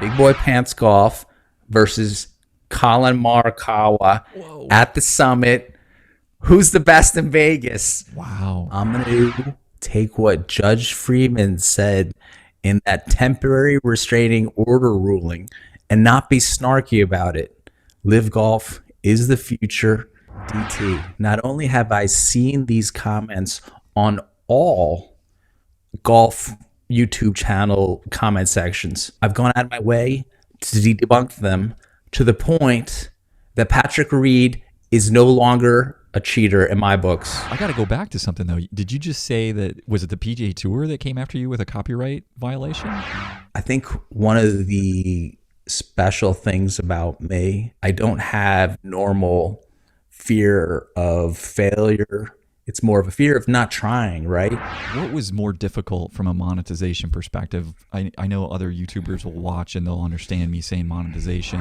Big Boy Pants Golf versus Colin Morikawa at the Summit. Who's the best in Vegas? Wow. I'm going to take what Judge Freeman said in that temporary restraining order ruling and not be snarky about it. LIV Golf is the future. DT, not only have I seen these comments on all golf YouTube channel comment sections, I've gone out of my way to debunk them to the point that Patrick Reed is no longer a cheater in my books. I got to go back to something though. Did you just say that, was it the PGA Tour that came after you with a copyright violation? I think one of the special things about me, I don't have normal fear of failure. It's more of a fear of not trying, right? What was more difficult from a monetization perspective? I know other YouTubers will watch and they'll understand me saying monetization.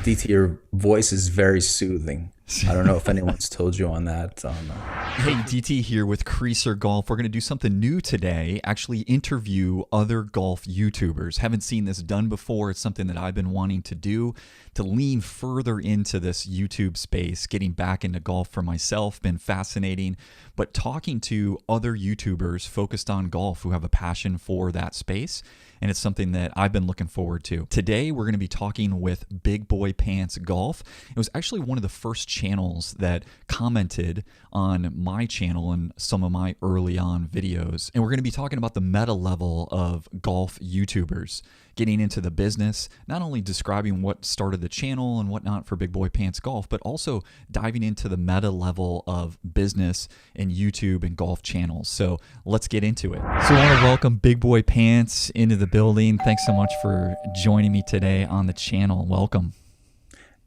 DT, your voice is very soothing. I don't know if anyone's told you on that. Hey, DT here with Creaser Golf. We're going to do something new today, actually interview other golf YouTubers. Haven't seen this done before. It's something that I've been wanting to do, to lean further into this YouTube space, getting back into golf for myself, been fascinating, but talking to other YouTubers focused on golf who have a passion for that space. And it's something that I've been looking forward to. Today, we're going to be talking with Big Boy Pants Golf. It was actually one of the first channels that commented on my channel and some of my early on videos. And we're going to be talking about the meta level of golf YouTubers, getting into the business, not only describing what started the channel and whatnot for Big Boy Pants Golf, but also diving into the meta level of business and YouTube and golf channels. So let's get into it. So I want to welcome Big Boy Pants into the building. Thanks so much for joining me today on the channel. Welcome.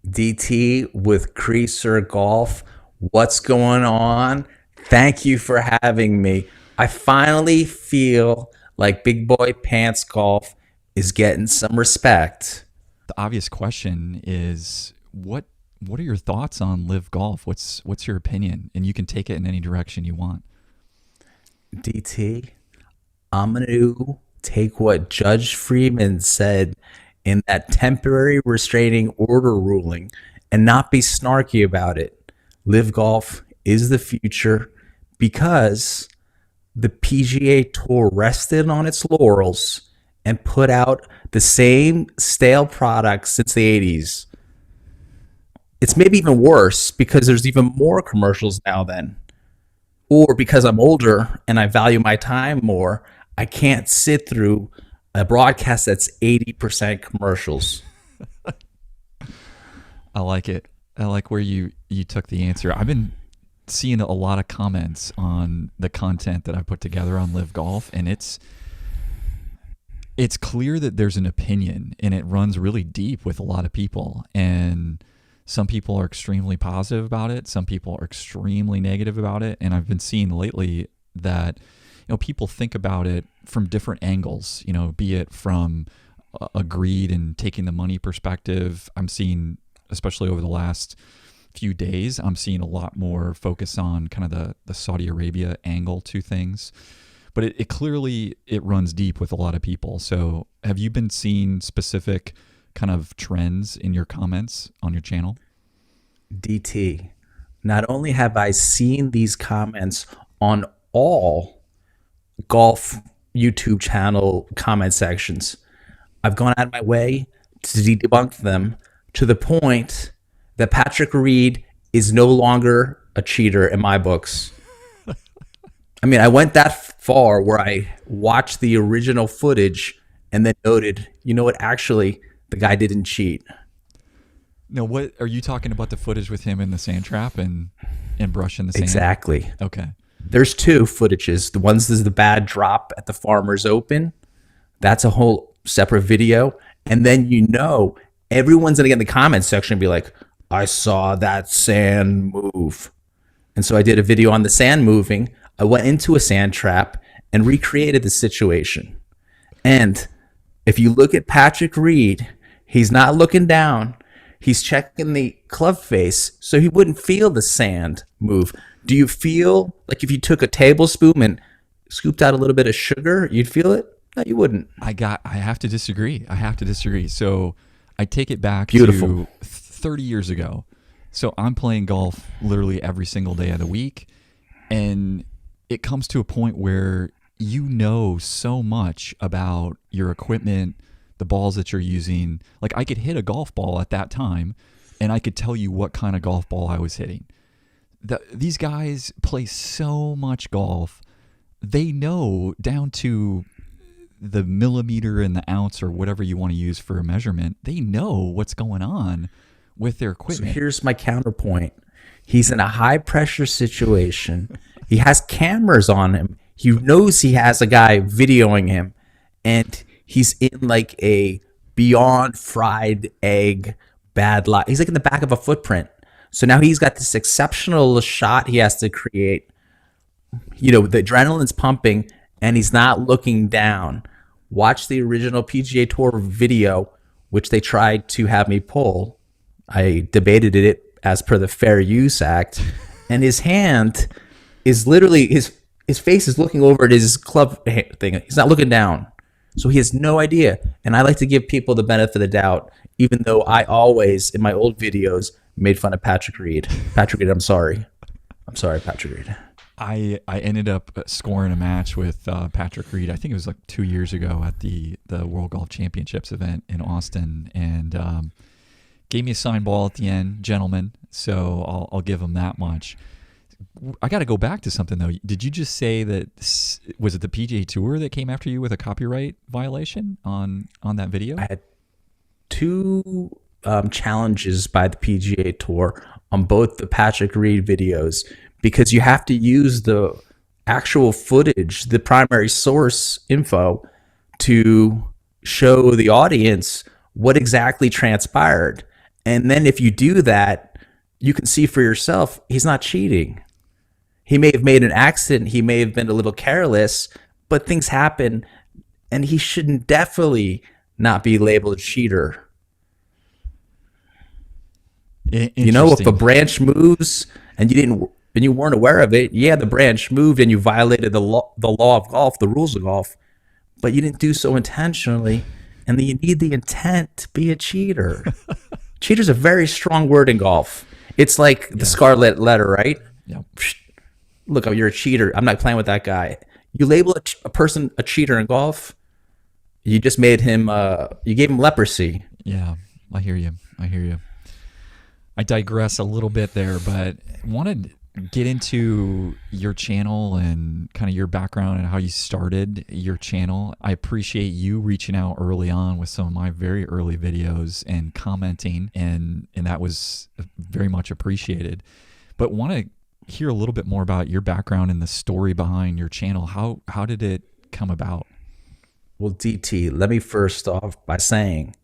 DT with Creaser Golf. What's going on? Thank you for having me. I finally feel like Big Boy Pants Golf is getting some respect. The obvious question is, what are your thoughts on LIV Golf? What's your opinion? And you can take it in any direction you want. DT, I'm going to take what Judge Freeman said in that temporary restraining order ruling and not be snarky about it. LIV Golf is the future because the PGA Tour rested on its laurels and put out the same stale products since the 80s. It's maybe even worse because there's even more commercials now then. Or because I'm older and I value my time more, I can't sit through a broadcast that's 80% commercials. I like it. I like where you took the answer. I've been seeing a lot of comments on the content that I put together on LIV Golf, and it's clear that there's an opinion, and it runs really deep with a lot of people. And some people are extremely positive about it. Some people are extremely negative about it. And I've been seeing lately that, people think about it from different angles, be it from a greed and taking the money perspective. I'm seeing, especially over the last few days, I'm seeing a lot more focus on kind of the Saudi Arabia angle to things. But it clearly runs deep with a lot of people. So have you been seeing specific kind of trends in your comments on your channel? DT, not only have I seen these comments on all golf YouTube channel comment sections, I've gone out of my way to debunk them to the point that Patrick Reed is no longer a cheater in my books. I mean, I went that far where I watched the original footage and then noted, you know what, actually, the guy didn't cheat. Now, what are you talking about? The footage with him in the sand trap and brushing the sand? Exactly. Okay. There's two footages. The one's is the bad drop at the Farmers Open. That's a whole separate video. And then everyone's going to get in the comments section and be like, I saw that sand move. And so I did a video on the sand moving. I went into a sand trap and recreated the situation. And if you look at Patrick Reed, he's not looking down. He's checking the club face so he wouldn't feel the sand move. Do you feel like if you took a tablespoon and scooped out a little bit of sugar, you'd feel it? No, you wouldn't. I have to disagree. I have to disagree. So I take it back Beautiful. to 30 years ago. So I'm playing golf literally every single day of the week. And it comes to a point where you know so much about your equipment, the balls that you're using. Like I could hit a golf ball at that time and I could tell you what kind of golf ball I was hitting. These guys play so much golf. They know down to the millimeter and the ounce or whatever you want to use for a measurement. They know what's going on with their So equipment. here's my counterpoint. He's in a high pressure situation. He has cameras on him. He knows he has a guy videoing him, and he's in like a beyond fried egg bad light. He's like in the back of a footprint. So now he's got this exceptional shot he has to create. You know, the adrenaline's pumping and he's not looking down. Watch the original PGA Tour video, which they tried to have me pull. I debated it as per the Fair Use Act, and his hand is literally his face is looking over at his club thing. He's not looking down, so he has no idea. And I like to give people the benefit of the doubt, even though I always in my old videos made fun of Patrick Reed. Patrick Reed, I'm sorry, Patrick Reed. I ended up scoring a match with Patrick Reed. I think it was like 2 years ago at the World Golf Championships event in Austin, and gave me a signed ball at the end, gentlemen. So I'll give him that much. I got to go back to something though. Did you just say that was it the PGA Tour that came after you with a copyright violation on that video? I had two challenges by the PGA Tour on both the Patrick Reed videos because you have to use the actual footage, the primary source info, to show the audience what exactly transpired. And then if you do that, you can see for yourself he's not cheating. He may have made an accident, he may have been a little careless, but things happen, and he shouldn't definitely not be labeled a cheater. You know, if a branch moves and you weren't aware of it, yeah, the branch moved and you violated the law of golf, the rules of golf, but you didn't do so intentionally, and then you need the intent to be a cheater. Cheater's a very strong word in golf. It's like the scarlet letter, right? Yeah. Look, you're a cheater. I'm not playing with that guy. You label a person a cheater in golf, you just made him, you gave him leprosy. Yeah, I hear you. I digress a little bit there, but wanted to get into your channel and kind of your background and how you started your channel. I appreciate you reaching out early on with some of my very early videos and commenting, and that was very much appreciated. But want to hear a little bit more about your background and the story behind your channel. How did it come about? Well, DT, let me first off by saying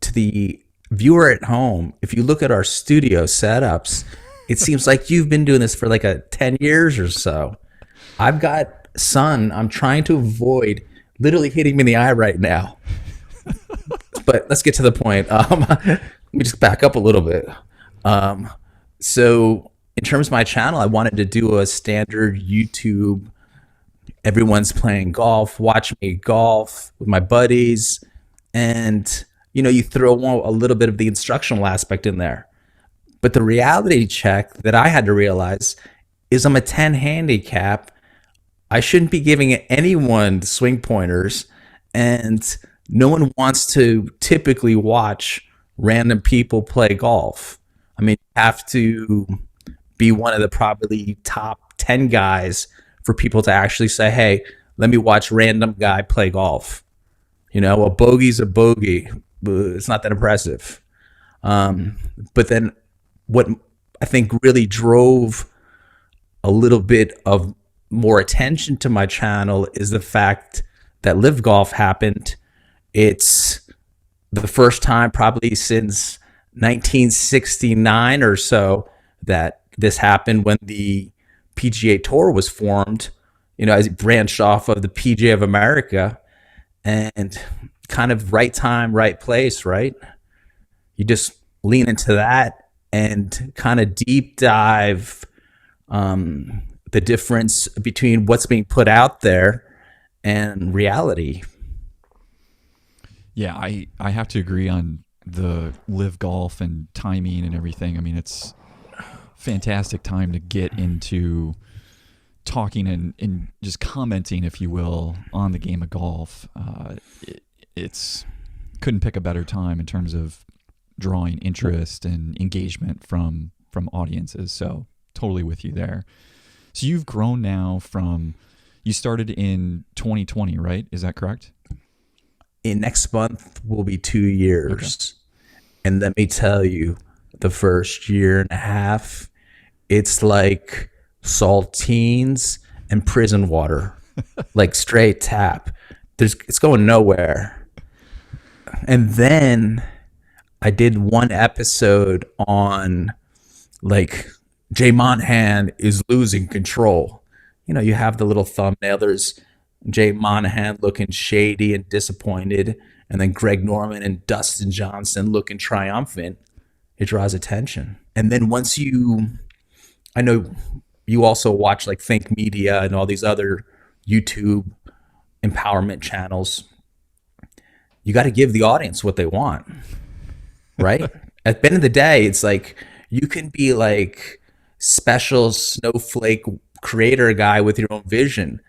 to the viewer at home, if you look at our studio setups, it seems like you've been doing this for like 10 years or so. I've got sun. I'm trying to avoid literally hitting me in the eye right now. But let's get to the point. Let me just back up a little bit. So in terms of my channel, I wanted to do a standard YouTube, everyone's playing golf, watch me golf with my buddies, and you throw a little bit of the instructional aspect in there. But the reality check that I had to realize is I'm a 10 handicap. I shouldn't be giving anyone swing pointers, and no one wants to typically watch random people play golf. I mean, you have to be one of the probably top 10 guys for people to actually say, hey, let me watch random guy play golf. A bogey's a bogey. It's not that impressive. But then what I think really drove a little bit of more attention to my channel is the fact that LIV Golf happened. It's the first time probably since 1969 or so that this happened, when the PGA Tour was formed, as it branched off of the PGA of America, and kind of right time, right place, right? You just lean into that and kind of deep dive the difference between what's being put out there and reality. Yeah, I have to agree on the LIV Golf and timing and everything. I mean, it's fantastic time to get into talking and just commenting, if you will, on the game of golf. It's couldn't pick a better time in terms of drawing interest and engagement from audiences. So totally with you there. So you've grown now from, you started in 2020, right? Is that correct? In next month will be 2 years. And let me tell you, the first year and a half, it's like saltines and prison water, like straight tap. It's going nowhere. And then I did one episode on like Jay Monahan is losing control. You know, you have the little thumbnail. There's Jay Monahan looking shady and disappointed, and then Greg Norman and Dustin Johnson looking triumphant. It draws attention. And then once I know you also watch like Think Media and all these other YouTube empowerment channels. You got to give the audience what they want, right? At the end of the day, it's like you can be like special snowflake creator guy with your own vision,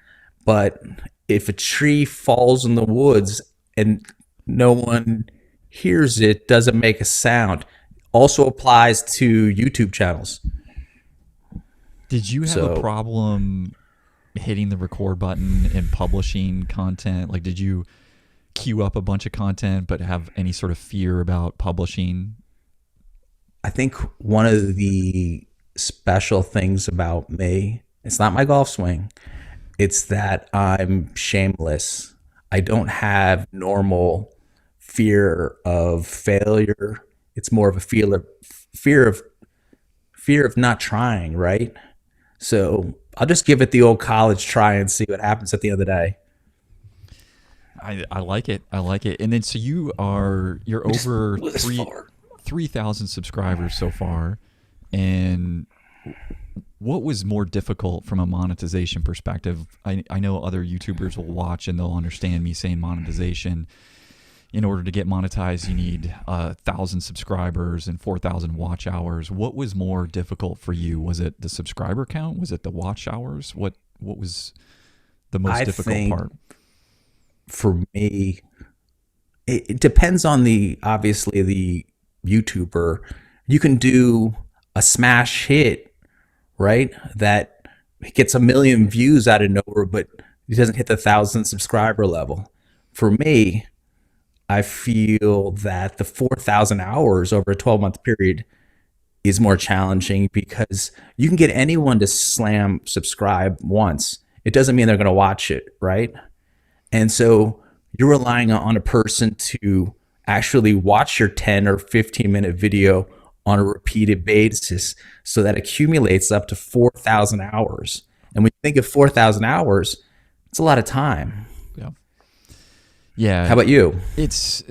but if a tree falls in the woods and no one hears it, doesn't make a sound. Also applies to YouTube channels. Did you have a problem hitting the record button and publishing content? Like, did you queue up a bunch of content but have any sort of fear about publishing? I think one of the special things about me, it's not my golf swing, it's that I'm shameless. I don't have normal fear of failure. It's more of a fear of not trying, right? So I'll just give it the old college try and see what happens at the end of the day. I like it. I like it. And then so you're over 3,000 subscribers so far. And what was more difficult from a monetization perspective? I know other YouTubers will watch and they'll understand me saying monetization. In order to get monetized, you need 1,000 subscribers and 4,000 watch hours. What was more difficult for you? Was it the subscriber count? Was it the watch hours? What was the most difficult part? For me, it depends on obviously the YouTuber. You can do a smash hit, right? That gets 1 million views out of nowhere, but it doesn't hit the 1,000 subscriber level. For me, I feel that the 4,000 hours over a 12-month period is more challenging because you can get anyone to slam subscribe once. It doesn't mean they're going to watch it, right? And so you're relying on a person to actually watch your 10 or 15-minute video on a repeated basis. So that accumulates up to 4,000 hours. And when you think of 4,000 hours, it's a lot of time. Yeah. Yeah. How about you? It's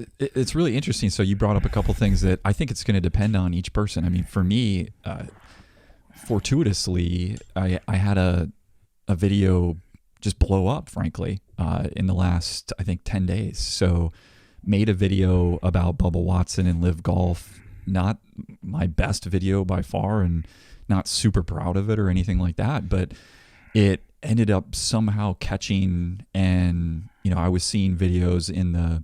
really interesting. So you brought up a couple things that I think it's going to depend on each person. I mean, for me, fortuitously, I had a video just blow up, frankly, in the last, I think, 10 days. So made a video about Bubba Watson and LIV Golf. Not my best video by far and not super proud of it or anything like that, but it ended up somehow catching, and I was seeing videos in the,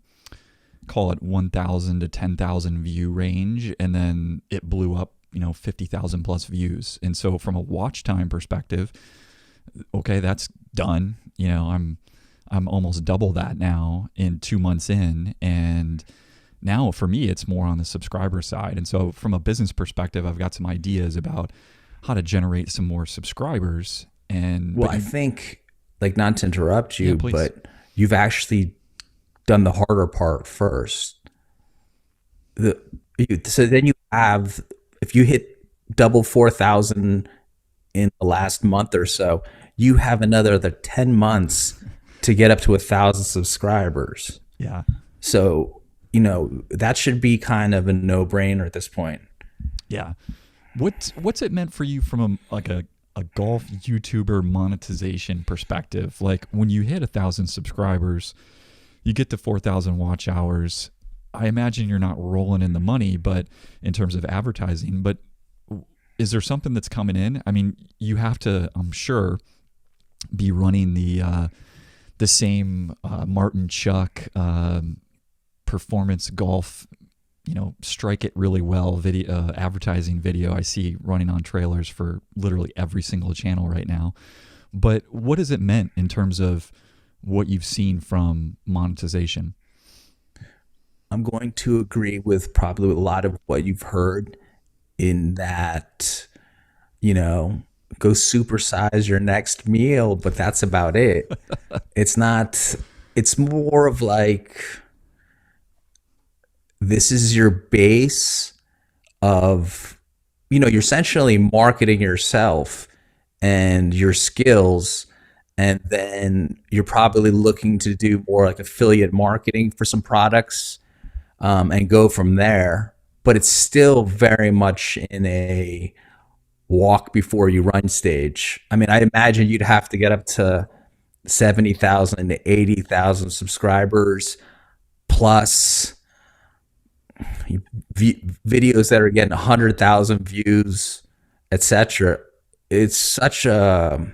call it 1,000 to 10,000 view range, and then it blew up 50,000 plus views. And so from a watch time perspective, okay, that's done. I'm almost double that now in 2 months in, and now for me it's more on the subscriber side. And so from a business perspective, I've got some ideas about how to generate some more subscribers. I think, like, not to interrupt you, but you've actually done the harder part first. So then you have, if you hit double 4,000 in the last month or so, you have another 10 months to get up to 1,000 subscribers. Yeah. So, that should be kind of a no-brainer at this point. Yeah. What's it meant for you from a a golf YouTuber monetization perspective. Like when you hit 1,000 subscribers, you get to 4,000 watch hours. I imagine you're not rolling in the money, but in terms of advertising, but is there something that's coming in? I mean, you have to, I'm sure, be running the same Martin Chuck performance golf, strike it really well video advertising video I see running on trailers for literally every single channel right now. But what has it meant in terms of what you've seen from monetization? I'm going to agree with probably a lot of what you've heard in that, go supersize your next meal, but that's about it. It's not, it's more of like, this is your base of, you're essentially marketing yourself and your skills. And then you're probably looking to do more like affiliate marketing for some products, and go from there. But it's still very much in a walk before you run stage. I mean, I imagine you'd have to get up to 70,000 to 80,000 subscribers plus videos that are getting 100,000 views, etc. It's such a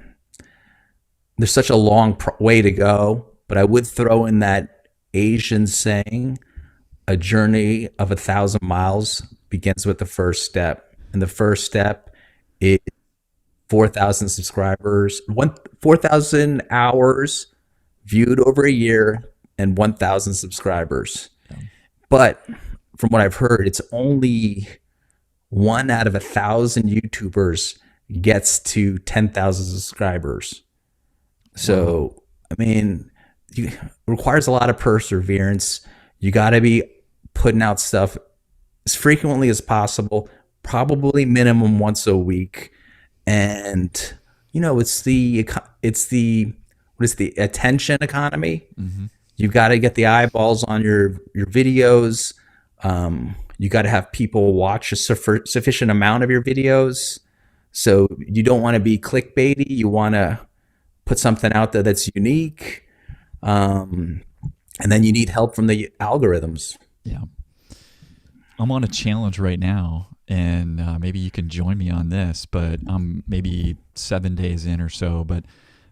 there's such a long way to go, but I would throw in that Asian saying, a journey of 1,000 miles begins with the first step. And the first step is 4,000 subscribers, 4,000 hours viewed over a year, and 1,000 subscribers. Yeah. But from what I've heard, it's only 1 out of 1,000 YouTubers gets to 10,000 subscribers. So, I mean, it requires a lot of perseverance. You got to be putting out stuff as frequently as possible, probably minimum once a week. And, it's the what is the attention economy? Mm-hmm. You've got to get the eyeballs on your videos. You got to have people watch a sufficient amount of your videos. So you don't want to be clickbaity. You want to put something out there that's unique. And then you need help from the algorithms. Yeah. I'm on a challenge right now, and maybe you can join me on this, but I'm maybe 7 days in or so, but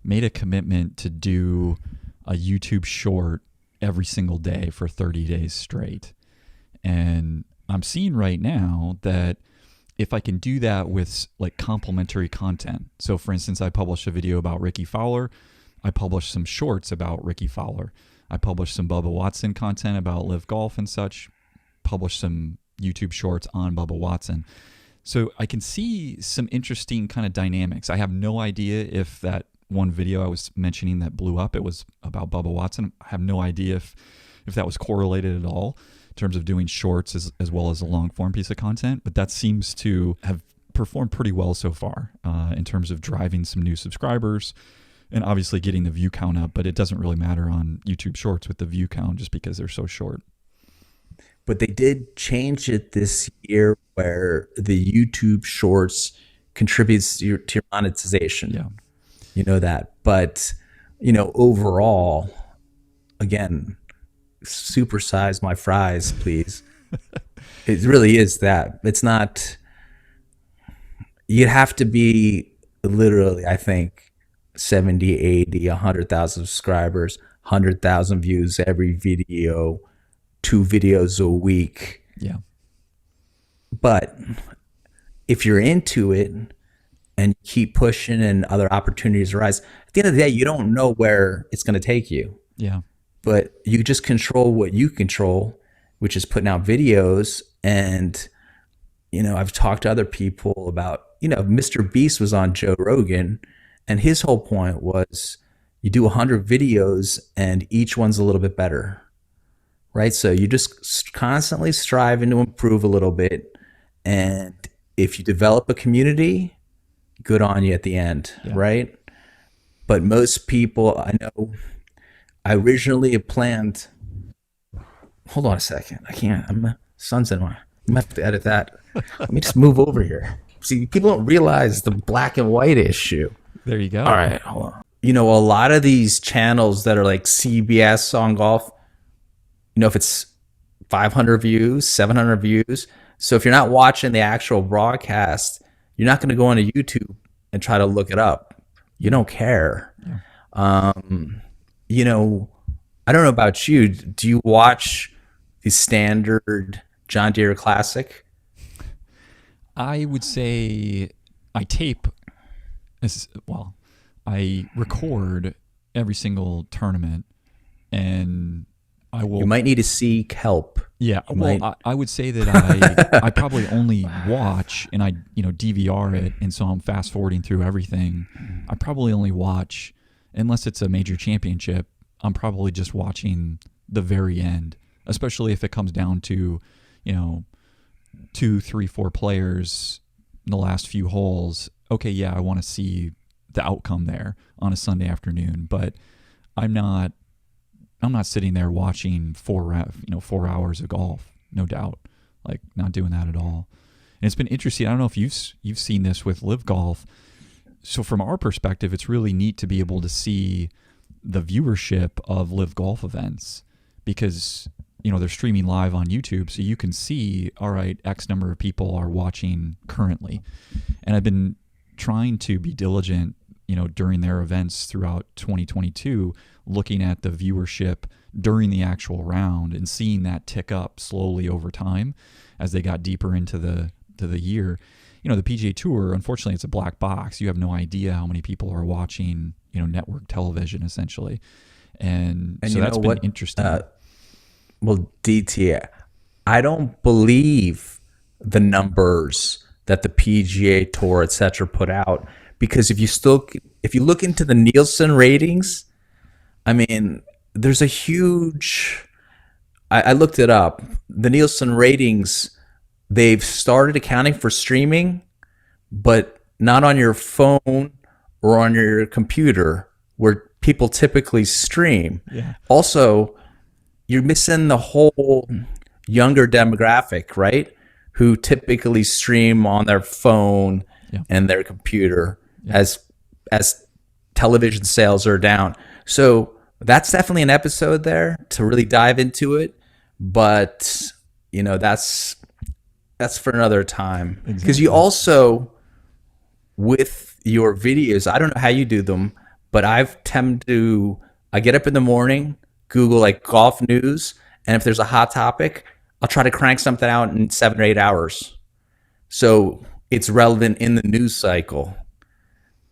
made a commitment to do a YouTube short every single day for 30 days straight. And I'm seeing right now that if I can do that with like complementary content. So for instance, I published a video about Ricky Fowler. I published some shorts about Ricky Fowler. I published some Bubba Watson content about LIV Golf and such. Published some YouTube shorts on Bubba Watson. So I can see some interesting kind of dynamics. I have no idea if that one video I was mentioning that blew up, it was about Bubba Watson. I have no idea if that was correlated at all in terms of doing shorts as well as a long form piece of content, but that seems to have performed pretty well so far in terms of driving some new subscribers and obviously getting the view count up, but it doesn't really matter on YouTube shorts with the view count just because they're so short. But they did change it this year where the YouTube shorts contributes to your monetization. Yeah. You know that. But, overall, again, supersize my fries, please. It really is that. It's not, you'd have to be literally, I think, 70, 80, 100,000 subscribers, 100,000 views every video, 2 videos a week. Yeah. But if you're into it and keep pushing and other opportunities arise, at the end of the day, you don't know where it's going to take you. Yeah. But you just control what you control, which is putting out videos. And, I've talked to other people about, Mr. Beast was on Joe Rogan, and his whole point was you do 100 videos and each one's a little bit better, right? So you just constantly striving to improve a little bit. And if you develop a community, good on you at the end, yeah. Right? But most people, I know, I originally had planned, hold on a second. I can't, my son's in my, you might have to edit that. Let me just move over here. See, people don't realize the black and white issue. There you go. All right, hold on. You know, a lot of these channels that are like CBS on golf, you know, if it's 500 views, 700 views. So if you're not watching the actual broadcast, you're not going to go onto YouTube and try to look it up. You don't care. Yeah. You know, I don't know about you. Do you watch the standard John Deere Classic? I would say I tape well, I record every single tournament, and I will. You might need to seek help. Yeah, You well, might- I would say that I probably only watch and I DVR it, and so I'm fast forwarding through everything. I probably only watch unless it's a major championship. I'm probably just watching the very end, especially if it comes down to 2, 3, 4 players in the last few holes. Okay, yeah, I want to see the outcome there on a Sunday afternoon, but I'm not sitting there watching 4 hours of golf, no doubt. Like, not doing that at all. And it's been interesting. I don't know if you've seen this with LIV Golf. So from our perspective, it's really neat to be able to see the viewership of LIV Golf events, because they're streaming live on YouTube, so you can see, all right, X number of people are watching currently. And I've been trying to be diligent, during their events throughout 2022, looking at the viewership during the actual round and seeing that tick up slowly over time as they got deeper into the year. The PGA Tour, unfortunately, it's a black box. You have no idea how many people are watching, network television, essentially. And so that's been interesting. Well, DT, I don't believe the numbers that the PGA Tour, etc., put out, because if you look into the Nielsen ratings, I mean, there's a huge. I looked it up. The Nielsen ratings, they've started accounting for streaming, but not on your phone or on your computer, where people typically stream. Yeah. Also, you're missing the whole younger demographic, right? Who typically stream on their phone and their computer as television sales are down. So that's definitely an episode there to really dive into it. But that's for another time. Because you also, with your videos, I don't know how you do them, but I get up in the morning, Google like golf news, and if there's a hot topic, I'll try to crank something out in 7 or 8 hours. So it's relevant in the news cycle.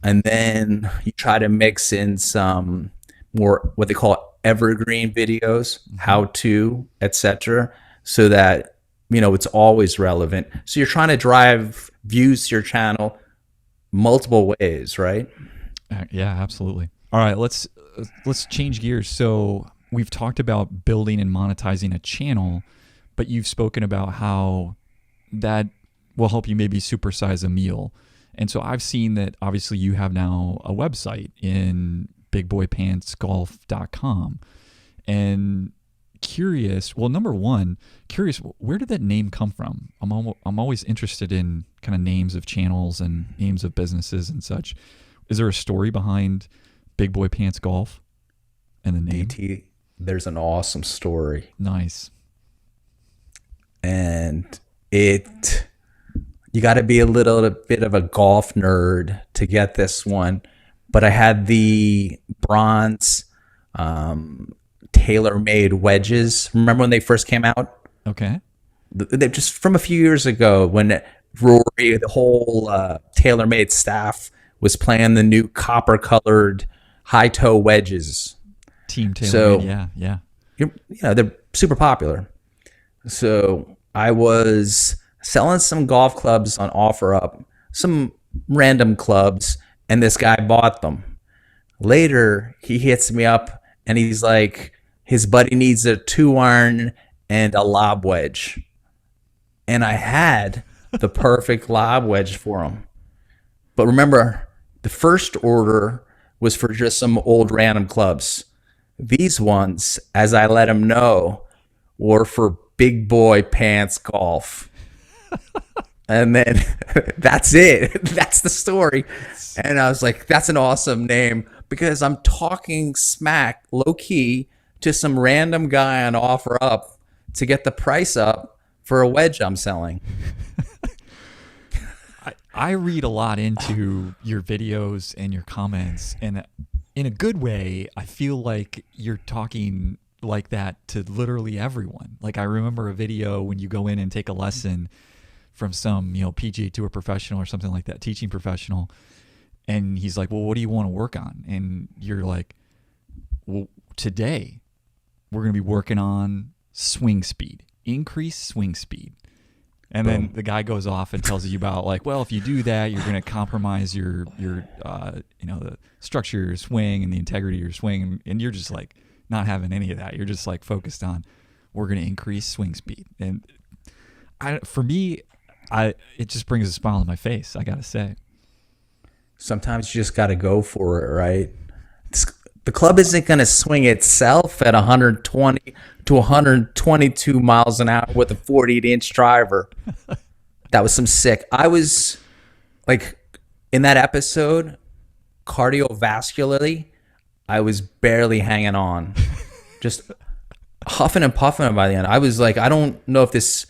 And then you try to mix in some more what they call evergreen videos, how to, etc., so that it's always relevant. So you're trying to drive views to your channel multiple ways, right? Yeah, absolutely. All right, let's change gears. So we've talked about building and monetizing a channel, but you've spoken about how that will help you maybe supersize a meal. And so I've seen that obviously you have now a website in bigboypantsgolf.com. And curious, well, number one, curious, where did that name come from? I'm always interested in kind of names of channels and names of businesses and such. Is there a story behind Big Boy Pants Golf and the name? DT, there's an awesome story. Nice. And you got to be a little bit of a golf nerd to get this one. But I had the bronze tailor-made wedges. Remember when they first came out? Okay. They're just from a few years ago when Rory, the whole tailor-made staff, was playing the new copper-colored high-toe wedges. Team tailor-made, So- yeah. They're super popular. So I was selling some golf clubs on OfferUp, some random clubs, and this guy bought them. Later, he hits me up and he's like, his buddy needs a 2-iron and a lob wedge. And I had the perfect lob wedge for him. But remember, the first order was for just some old random clubs. These ones, as I let him know, were for Big Boy Pants Golf. And then that's it. That's the story. And I was like, that's an awesome name because I'm talking smack, low key, to some random guy on OfferUp to get the price up for a wedge I'm selling. I read a lot into your videos and your comments, and in a good way, I feel like you're talking like that to literally everyone. Like I remember a video when you go in and take a lesson from some, PGA Tour professional or something like that, teaching professional, and he's like, "Well, what do you want to work on?" And you're like, "Well, today we're going to be working on swing speed, increase swing speed." And Boom. then the guy goes off and tells you about like, well, if you do that, you're going to compromise your the structure of your swing and the integrity of your swing, and you're just like not having any of that. You're just like focused on we're going to increase swing speed. And for me, it just brings a smile on my face. I gotta say, Sometimes you just got to go for it, right? The club isn't going to swing itself at 120 to 122 miles an hour with a 48-inch driver. That was some sick. I was like, in that episode, cardiovascularly, I was barely hanging on, just huffing and puffing by the end. I was like, I don't know if it's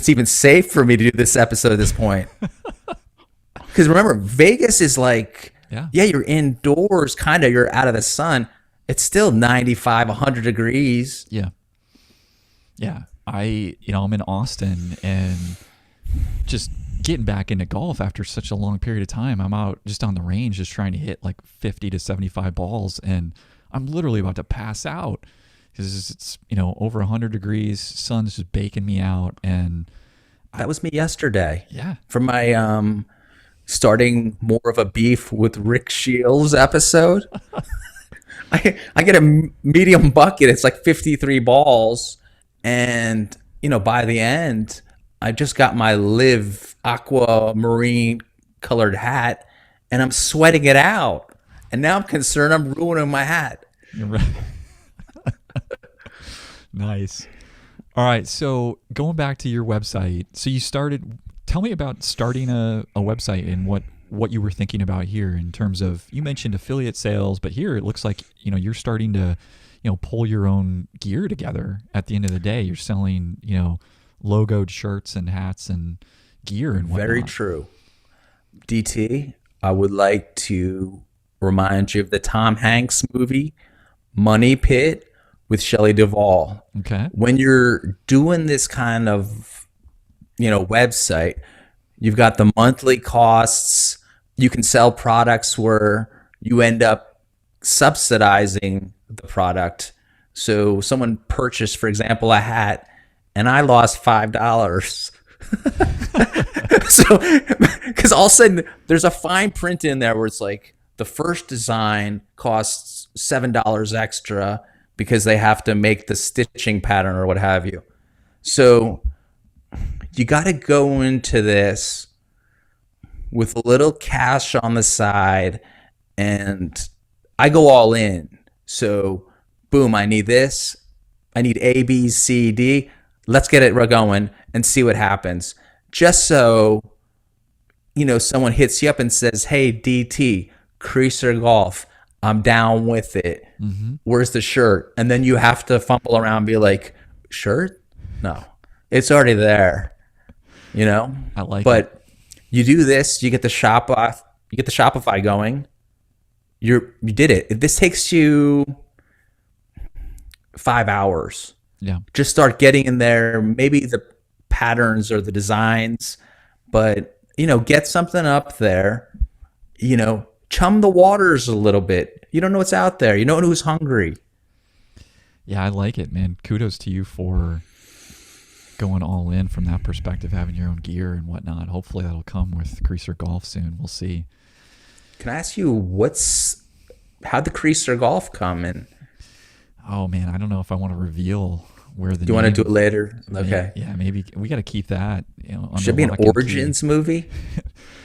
even safe for me to do this episode at this point. Because remember, Vegas is like, yeah, you're indoors, kind of, you're out of the sun. It's still 95, 100 degrees. Yeah. I'm in Austin and just getting back into golf after such a long period of time. I'm out just on the range, just trying to hit like 50 to 75 balls, and I'm literally about to pass out because it's over 100 degrees, sun's just baking me out, and That was me yesterday. yeah, For my starting more of a beef with Rick Shiels episode. I get a medium bucket. It's like 53 balls. And, by the end, I just got my LIV aquamarine colored hat and I'm sweating it out. And now I'm concerned I'm ruining my hat. you're right. Nice. All right, so going back to your website, so you started. Tell me about starting a website and what you were thinking about here in terms of, you mentioned affiliate sales, but here it looks like you're starting to pull your own gear together. At the end of the day, you're selling logoed shirts and hats and gear and whatnot. Very true. DT, I would like to remind you of the Tom Hanks movie, Money Pit, with Shelley Duvall. Okay. When you're doing this kind of website, you've got the monthly costs. You can sell products where you end up subsidizing the product. So someone purchased, for example, a hat, and I lost $5. So, because all of a sudden there's a fine print in there where it's like the first design costs $7 extra because they have to make the stitching pattern or what have you. So you got to go into this with a little cash on the side, and I go all in. So, boom, I need this. I need A, B, C, D. Let's get it going and see what happens. Just so, someone hits you up and says, hey, DT, Creaser Golf, I'm down with it. Mm-hmm. Where's the shirt? And then you have to fumble around and be like, shirt? No, it's already there. I like it. But you do this, you get the Shopify going. You did it. This takes you 5 hours. Yeah. Just start getting in there, maybe the patterns or the designs, but get something up there. Chum the waters a little bit. You don't know what's out there. You don't know who's hungry. Yeah, I like it, man. Kudos to you for going all in from that perspective, having your own gear and whatnot. Hopefully that'll come with Creaser Golf soon. We'll see. Can I ask you how'd the Creaser Golf come in? Oh man, I don't know if I want to reveal where the. Do you want to do it later? Okay. Yeah, maybe we got to keep that. Under Should be an lock and key. Origins movie,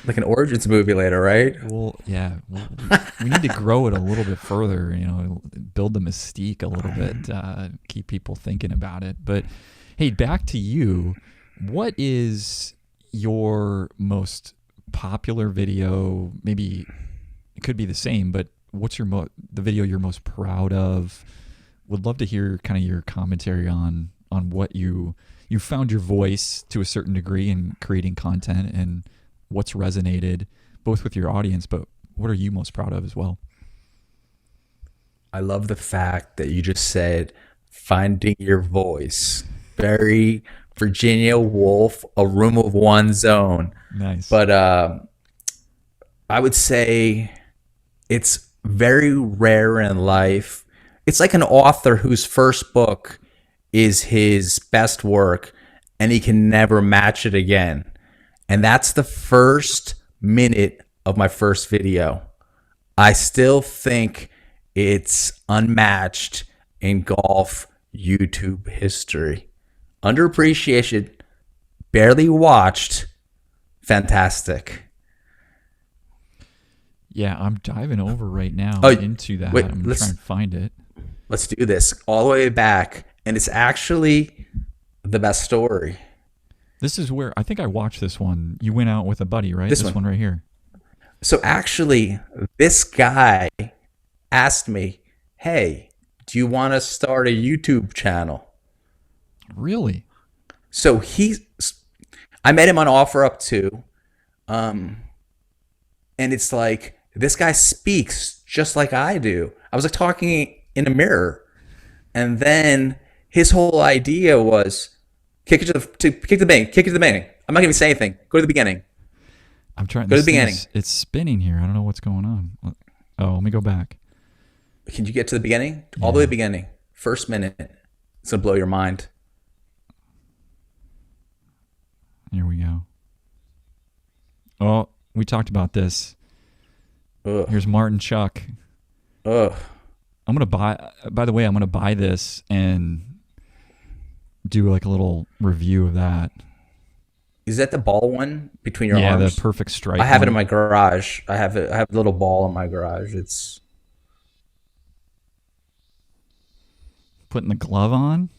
like an Origins movie later, right? Well, yeah, we need to grow it a little bit further. Build the mystique a little bit, keep people thinking about it. But hey, back to you. What is your most popular video? Maybe it could be the same, but what's the video you're most proud of? Would love to hear kind of your commentary on what you found your voice to a certain degree in creating content, and what's resonated both with your audience, but what are you most proud of as well? I love the fact that you just said finding your voice. Very Virginia Woolf, a room of one's own. Nice. But I would say it's very rare in life. It's like an author whose first book is his best work and he can never match it again. And that's the first minute of my first video. I still think it's unmatched in golf YouTube history. Underappreciated, barely watched, fantastic. Yeah, I'm diving over right now Oh, into that. wait, I'm trying to find it. let's do this all the way back. And it's actually the best story. This is where I think I watched this one. You went out with a buddy, right? This This one. one right here. So actually, this guy asked me, hey, do you want to start a YouTube channel? Really? So I met him on OfferUp too. And it's like, this guy speaks just like I do. I was like talking in a mirror. And then his whole idea was kick it to the beginning. I'm not going to say anything. Go to the beginning. I'm trying. Go to This the thing beginning. It's spinning here. I don't know what's going on. Oh, let me go back. Can you get to the beginning? All the way beginning. First minute. It's going to blow your mind. Here we go. Oh, we talked about this. Ugh. Here's Martin Chuck. Ugh. I'm gonna buy. By the way, I'm gonna buy this and do like a little review of that. Is that the ball one between your Yeah, arms? the perfect strike. I have it in one. my garage. I have a little ball in my garage. It's Putting the glove on.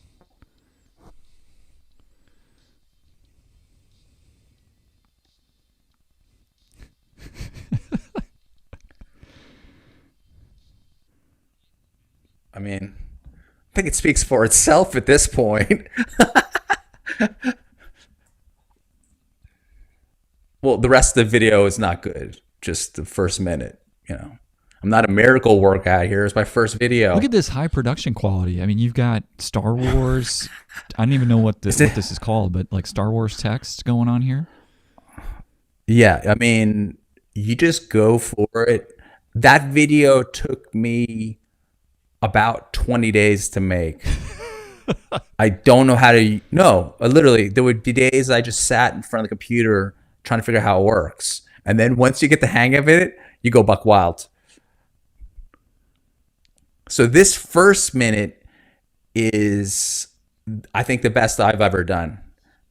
I mean, I think it speaks for itself at this point. Well, the rest of the video is not good. Just the first minute, you know. I'm not a miracle workout here. It's my first video. Look at this high production quality. I mean, you've got Star Wars. I don't even know what this is called, but like Star Wars text going on here. Yeah, I mean, you just go for it. That video took me about 20 days to make. I don't know how to. No, literally, there would be days I just sat in front of the computer trying to figure out how it works. And then once you get the hang of it, you go buck wild. So this first minute is, I think, the best I've ever done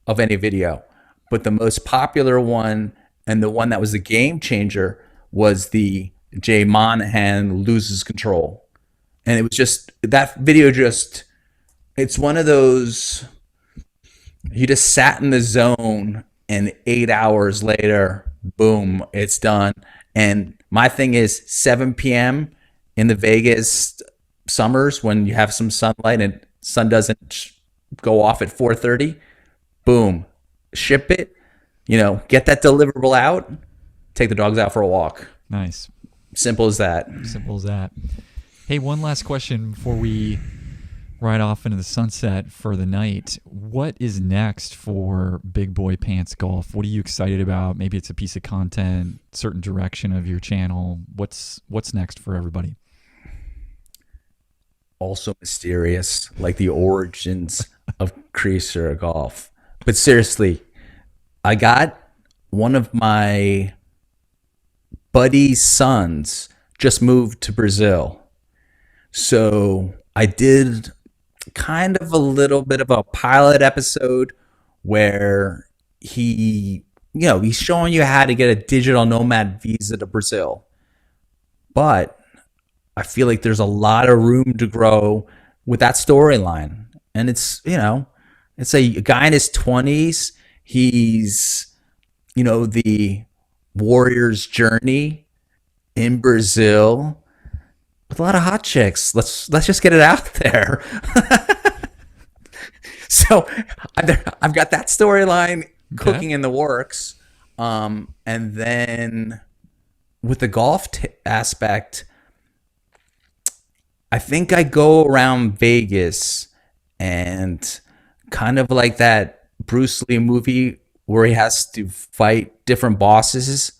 of any video. But the most popular one and the one that was the game changer was the Jay Monahan loses control. And it was just, that video just, it's one of those, you just sat in the zone and 8 hours later, boom, it's done. And my thing is 7 p.m. in the Vegas summers when you have some sunlight and sun doesn't go off at 4:30, boom, ship it, get that deliverable out, take the dogs out for a walk. Nice. Simple as that. Simple as that. Hey, one last question before we ride off into the sunset for the night. What is next for Big Boy Pants Golf? What are you excited about? Maybe it's a piece of content, certain direction of your channel. What's next for everybody? Also mysterious, like the origins of Creaser Golf. But seriously, I got one of my buddy's sons just moved to Brazil. So I did kind of a little bit of a pilot episode where he's showing you how to get a digital nomad visa to Brazil. But I feel like there's a lot of room to grow with that storyline. And it's a guy in his 20s. He's the warrior's journey in Brazil with a lot of hot chicks. Let's just get it out there. So I've got that storyline Okay. cooking in the works. And then with the golf aspect, I think I go around Vegas and kind of like that Bruce Lee movie where he has to fight different bosses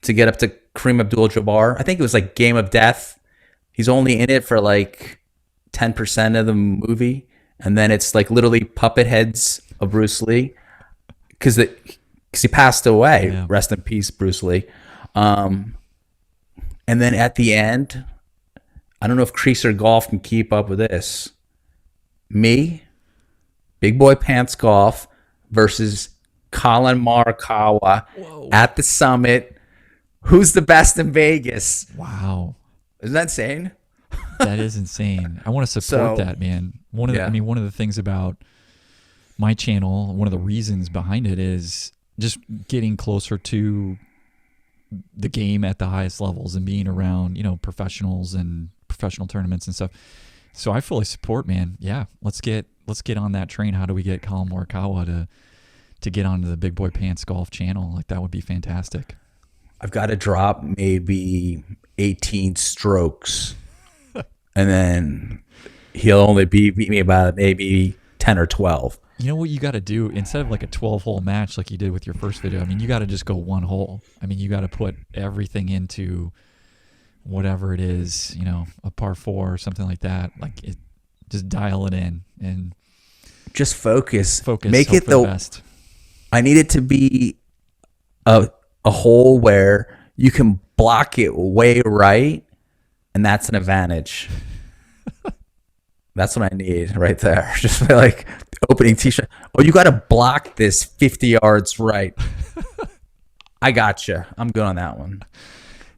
to get up to Kareem Abdul-Jabbar. I think it was like Game of Death. He's only in it for like 10% of the movie, and then it's like literally puppet heads of Bruce Lee because he passed away. Yeah. Rest in peace, Bruce Lee. Um, and then at the end, I don't know if Creaser Golf can keep up with this. Me, Big Boy Pants Golf versus Colin Morikawa Whoa. at the summit. Who's the best in Vegas? Wow. Isn't that insane? That is insane. I want to support So, that, man. yeah. One of the things about my channel, one of the reasons behind it is just getting closer to the game at the highest levels and being around, professionals and professional tournaments and stuff. So I fully support, man. Yeah, let's get on that train. How do we get Colin Morikawa to get onto the Big Boy Pants Golf channel? Like that would be fantastic. I've got to drop maybe 18 strokes, and then he'll only beat me about maybe 10 or 12. You know what you got to do instead of like a 12-hole match like you did with your first video? I mean, you got to just go one hole. I mean, you got to put everything into whatever it is, a par 4 or something like that. Like it, just dial it in and Just focus. focus. Make Hope it for the the. best. I need it to be a hole where you can block it way right, and that's an advantage. That's what I need right there. Just like opening tee shot. Oh, you got to block this 50 yards right. I gotcha. I'm good on that one.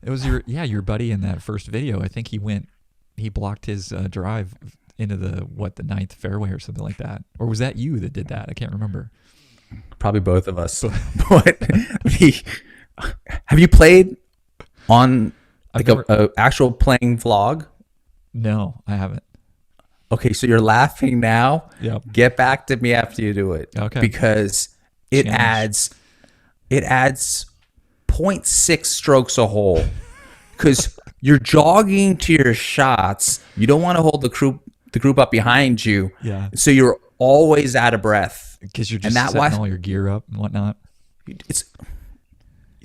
It was your buddy in that first video. I think he blocked his drive into the ninth fairway or something like that. Or was that you that did that? I can't remember. Probably both of us. But have you played on I've like a actual playing vlog? No, I haven't. Okay, so you're laughing now. Yep. Get back to me after you do it. Okay. Because it Challenge. adds 0.6 strokes a hole. Because you're jogging to your shots. You don't want to hold the group up behind you. Yeah. So you're always out of breath. Because you're And just that setting why all your gear up and whatnot. it's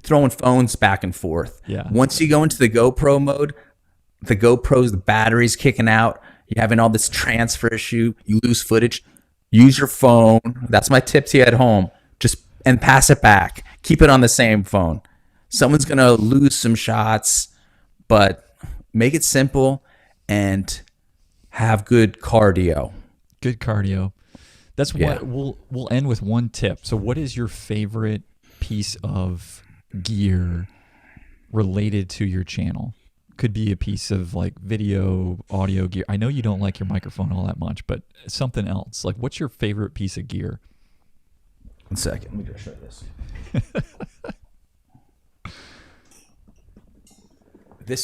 throwing phones back and forth. Yeah. Once you go into the GoPro mode, the battery's kicking out. You're having all this transfer issue. You lose footage. Use your phone. That's my tip to you at home. And pass it back. Keep it on the same phone. Someone's gonna lose some shots, but make it simple and have good cardio. Good cardio. That's Yeah. what we'll end with one tip. So what is your favorite piece of gear related to your channel? Could be a piece of like video, audio gear. I know you don't like your microphone all that much, but something else. Like what's your favorite piece of gear? 1 second. Let me just show this.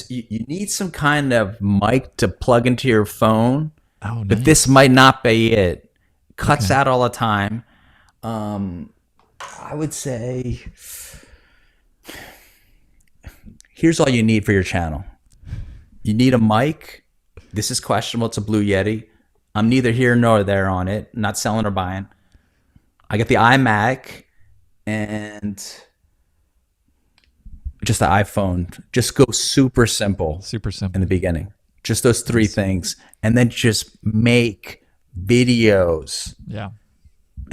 You need some kind of mic to plug into your phone, Oh, nice. but this might not be it. Cuts Okay. out all the time. I would say here's all you need for your channel. You need a mic. This is questionable. It's a Blue Yeti. I'm neither here nor there on it. Not selling or buying. I get the iMac and just the iPhone. Just go super simple Super in simple. the beginning. Just those three things. And then just make videos. Yeah.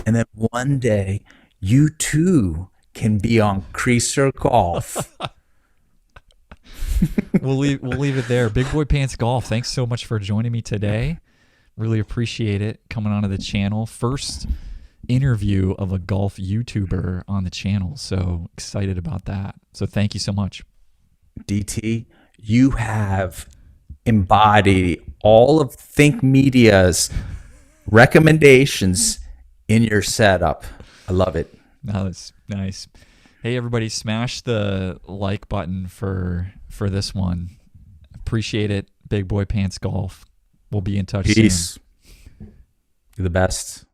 And then one day you too can be on Creaser Golf. We'll leave it there. Big Boy Pants Golf, thanks so much for joining me today. Really appreciate it coming onto the channel. First interview of a golf YouTuber on the channel. So excited about that. So thank you so much. DT, you have embodied all of Think Media's recommendations in your setup. I love it. No, that's nice. Hey, everybody, smash the like button for this one. Appreciate it. Big Boy Pants Golf. We'll be in touch soon. Peace. You're the best.